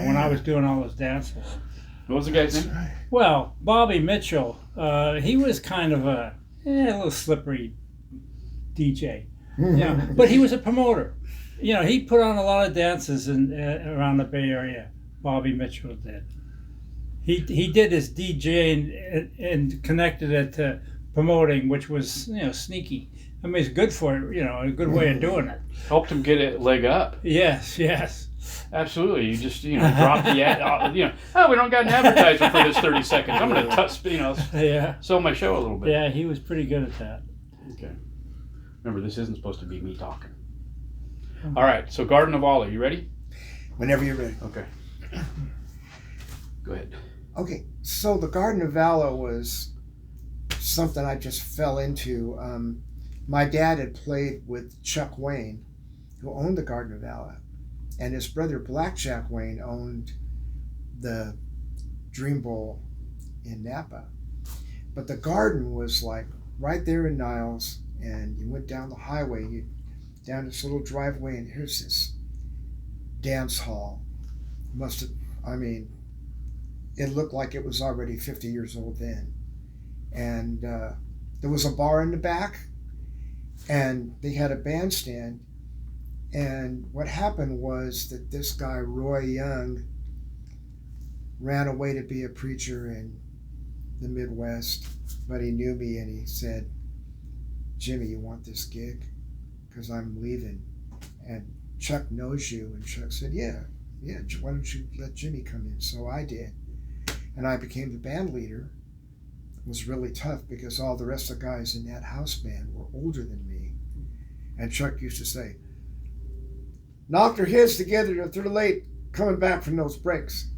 when I was doing all those dances. What was the guy's name? Right. Well, Bobby Mitchell, he was kind of a little slippery DJ. Yeah, but he was a promoter. He put on a lot of dances around the Bay Area. Bobby Mitchell did. He did his DJing and connected it to promoting, which was sneaky. I mean, it's good for it. A good way of doing it. Helped him get a leg up. Yes. Absolutely. You just drop the ad. We don't got an advertisement for this 30 seconds. I'm going to touch sell my show a little bit. Yeah, he was pretty good at that. Okay. Remember, this isn't supposed to be me talking. All right. So, Garden of Allah, you ready? Whenever you're ready. Okay. Go ahead. Okay, so the Garden of Valor was something I just fell into. My dad had played with Chuck Wayne, who owned the Garden of Valor, and his brother Blackjack Wayne owned the Dream Bowl in Napa. But the garden was like right there in Niles, and you went down the highway, down this little driveway, and here's this dance hall. It looked like it was already 50 years old then. And there was a bar in the back, and they had a bandstand. And what happened was that this guy, Roy Young, ran away to be a preacher in the Midwest, but he knew me and he said, "Jimmy, you want this gig? Because I'm leaving. And Chuck knows you." And Chuck said, yeah, why don't you let Jimmy come in? So I did. And I became the band leader. It was really tough because all the rest of the guys in that house band were older than me. And Chuck used to say, "Knock their heads together if they're late coming back from those breaks."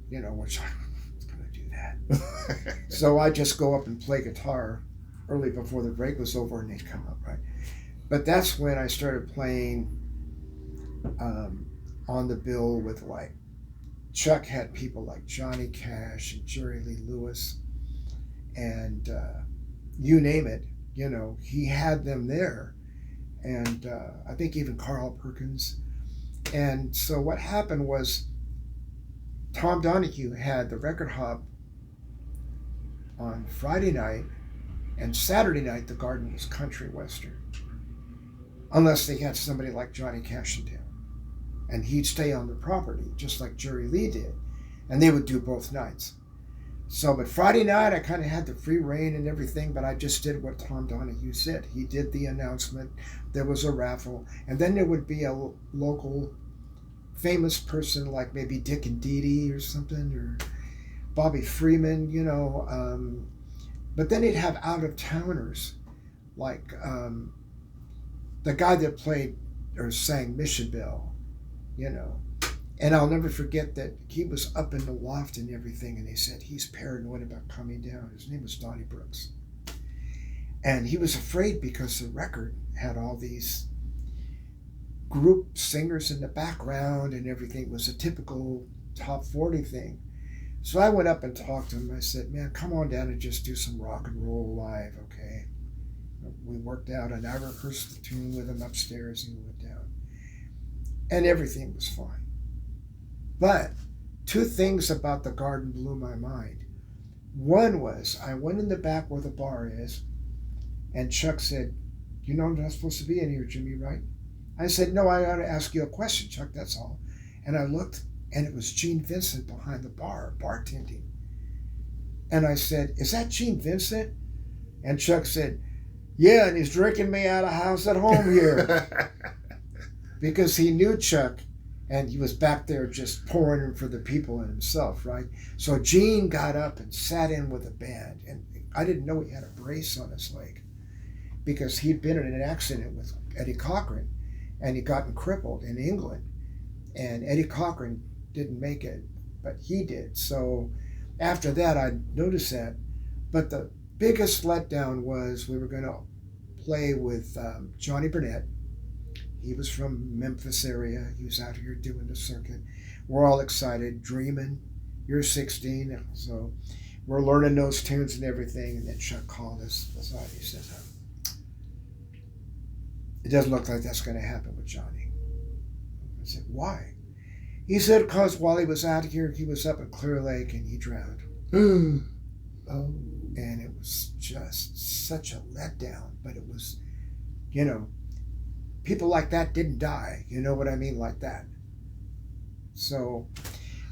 Which I was going to do that. So I just go up and play guitar early before the break was over and they'd come up, right? But that's when I started playing on the bill with Chuck had people like Johnny Cash and Jerry Lee Lewis and you name it, he had them there. And I think even Carl Perkins. And so what happened was Tom Donahue had the record hop on Friday night, and Saturday night the garden was country western. Unless they had somebody like Johnny Cash in town. And he'd stay on the property, just like Jerry Lee did. And they would do both nights. But Friday night, I kind of had the free reign and everything, but I just did what Tom Donahue said. He did the announcement. There was a raffle. And then there would be a local famous person like maybe Dick and Dee Dee or something, or Bobby Freeman, But then he'd have out-of-towners like the guy that played or sang Mission Bell, And I'll never forget that he was up in the loft and everything, and they said he's paranoid about coming down. His name was Donnie Brooks. And he was afraid because the record had all these group singers in the background and everything. It was a typical top 40 thing. So I went up and talked to him. I said, "Man, come on down and just do some rock and roll live, okay?" We worked out, and I rehearsed the tune with him upstairs, and we went down. And everything was fine. But two things about the garden blew my mind. One was I went in the back where the bar is, and Chuck said, "I'm not supposed to be in here, Jimmy, right?" I said, "No, I ought to ask you a question, Chuck, that's all." And I looked, and it was Gene Vincent behind the bar, bartending. And I said, "Is that Gene Vincent?" And Chuck said, "Yeah, and he's drinking me out of house at home here." Because he knew Chuck, and he was back there just pouring him for the people and himself, right? So Gene got up and sat in with the band, and I didn't know he had a brace on his leg because he'd been in an accident with Eddie Cochran, and he'd gotten crippled in England, and Eddie Cochran didn't make it, but he did. So after that, I noticed that. But the biggest letdown was we were going to play with Johnny Burnett. He was from Memphis area. He was out here doing the circuit. We're all excited, dreaming. You're 16, so we're learning those tunes and everything. And then Chuck called us aside. He says, "It doesn't look like that's going to happen with Johnny." I said, "Why?" He said because while he was out here, he was up at Clear Lake and he drowned. Oh. And it was just such a letdown. But it was, people like that didn't die. You know what I mean? Like that. So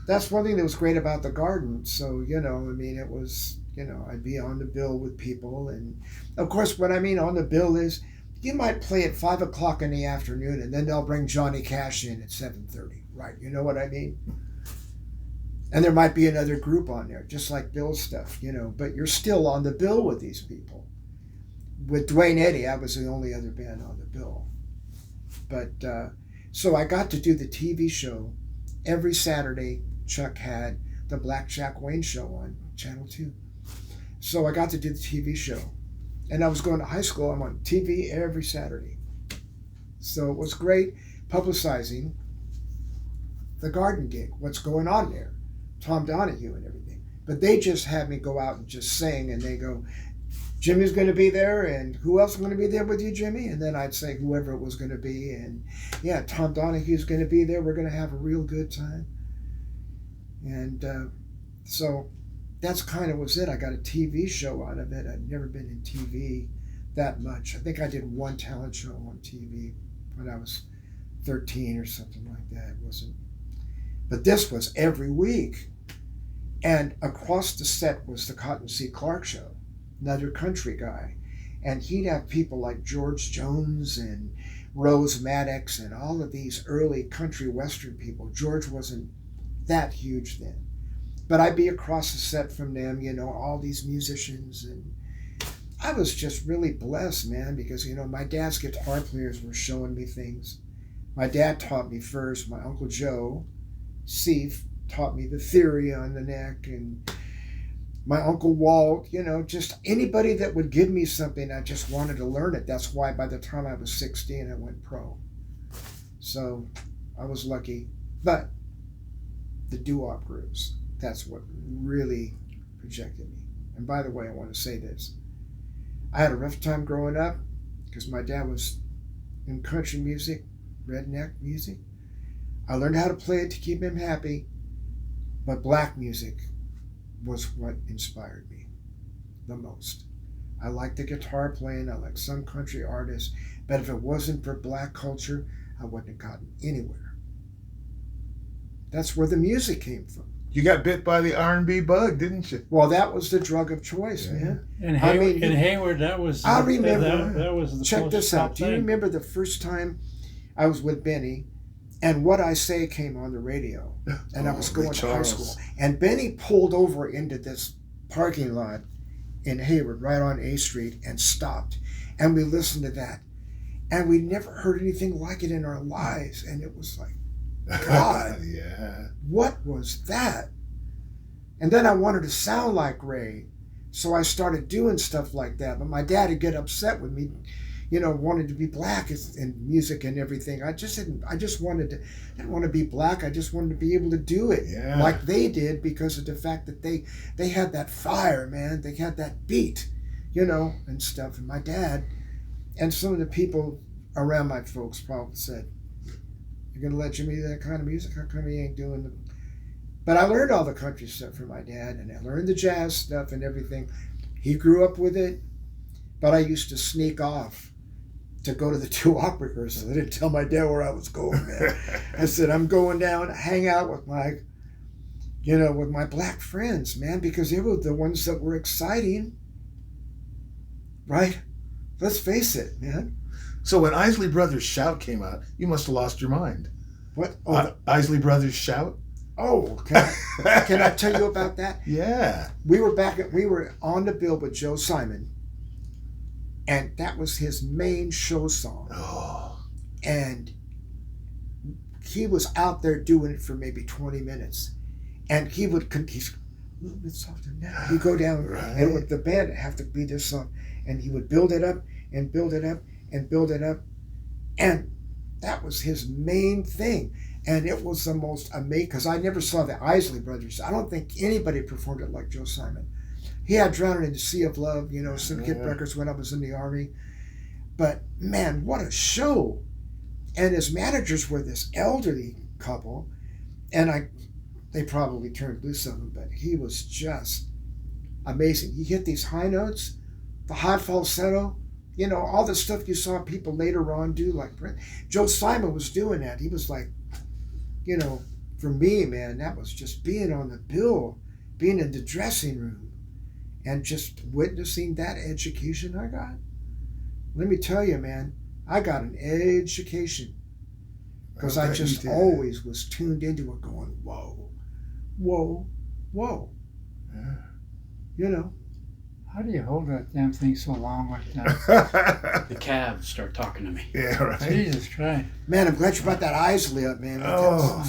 that's one thing that was great about the garden. So, it was, I'd be on the bill with people. And of course, what I mean on the bill is you might play at 5 o'clock in the afternoon and then they'll bring Johnny Cash in at 7:30. Right. You know what I mean? And there might be another group on there, just like Bill's stuff, but you're still on the bill with these people. With Dwayne Eddy, I was the only other band on the bill. But so I got to do the TV show. Every Saturday, Chuck had the Black Jack Wayne show on Channel 2. So I got to do the TV show. And I was going to high school. I'm on TV every Saturday. So it was great publicizing the garden gig, what's going on there, Tom Donahue and everything. But they just had me go out and just sing, and they go, Jimmy's going to be there, and who else is going to be there with you, Jimmy? And then I'd say whoever it was going to be, and yeah, Tom Donahue's going to be there. We're going to have a real good time. And so that's kind of was it. I got a TV show out of it. I'd never been in TV that much. I think I did one talent show on TV when I was 13 or something like that. It wasn't. But this was every week. And across the set was the Cotton C. Clarke Show, another country guy. And he'd have people like George Jones and Rose Maddox and all of these early country western people. George wasn't that huge then. But I'd be across the set from them, all these musicians. And I was just really blessed, man, because, my dad's guitar players were showing me things. My dad taught me first. My Uncle Joe, Seif, taught me the theory on the neck, and my Uncle Walt, just anybody that would give me something, I just wanted to learn it. That's why by the time I was 16, I went pro. So I was lucky. But the doo-wop groups, that's what really projected me. And by the way, I want to say this. I had a rough time growing up because my dad was in country music, redneck music. I learned how to play it to keep him happy, but black music was what inspired me the most. I like the guitar playing, I like some country artists, but if it wasn't for black culture, I wouldn't have gotten anywhere. That's where the music came from. You got bit by the R&B bug, didn't you? Well, that was the drug of choice, man. In Hayward, that was. I remember. That was the check this out. Do you remember the first time I was with Benny, and What I Say came on the radio, and I was going to high school, and Benny pulled over into this parking lot in Hayward, right on A Street, and stopped, and we listened to that, and we never heard anything like it in our lives, and it was like, God, yeah. What was that? And then I wanted to sound like Ray, so I started doing stuff like that. But my dad would get upset with me, wanted to be black in music and everything. I didn't want to be black. I just wanted to be able to do it like they did because of the fact that they had that fire, man. They had that beat, and stuff. And my dad and some of the people around my folks probably said, "You're going to let Jimmy do that kind of music? How come he ain't doing the..." But I learned all the country stuff from my dad, and I learned the jazz stuff and everything. He grew up with it, but I used to sneak off to go to the doo-wop rehearsals. I didn't tell my dad where I was going, man. I said, I'm going down to hang out with with my black friends, man, because they were the ones that were exciting, right? Let's face it, man. So when Isley Brothers Shout came out, you must have lost your mind. What? Isley Brothers Shout? Oh, can I tell you about that? Yeah. We were on the bill with Joe Simon, and that was his main show song. Oh. And he was out there doing it for maybe 20 minutes, and he's a little bit softer now. He'd go down, and with the band it'd have to be this song, and he would build it up and build it up and build it up, and that was his main thing. And it was the most amazing, because I never saw the Isley Brothers. I don't think anybody performed it like Joe Simon. He had Drowning in the Sea of Love, Syndicate Records when I was in the Army. But man, what a show. And his managers were this elderly couple, And they probably turned loose of him, but he was just amazing. He hit these high notes, the high falsetto, all the stuff you saw people later on do, like Joe Simon was doing that. He was like, for me, man, that was just being on the bill, being in the dressing room, and just witnessing that education I got. Let me tell you, man, I got an education because I just always was tuned into it going, whoa, whoa, whoa. Yeah. How do you hold that damn thing so long like that? The calves start talking to me. Yeah, right. Jesus Christ. Man, I'm glad you brought that Isley up, man. Oh,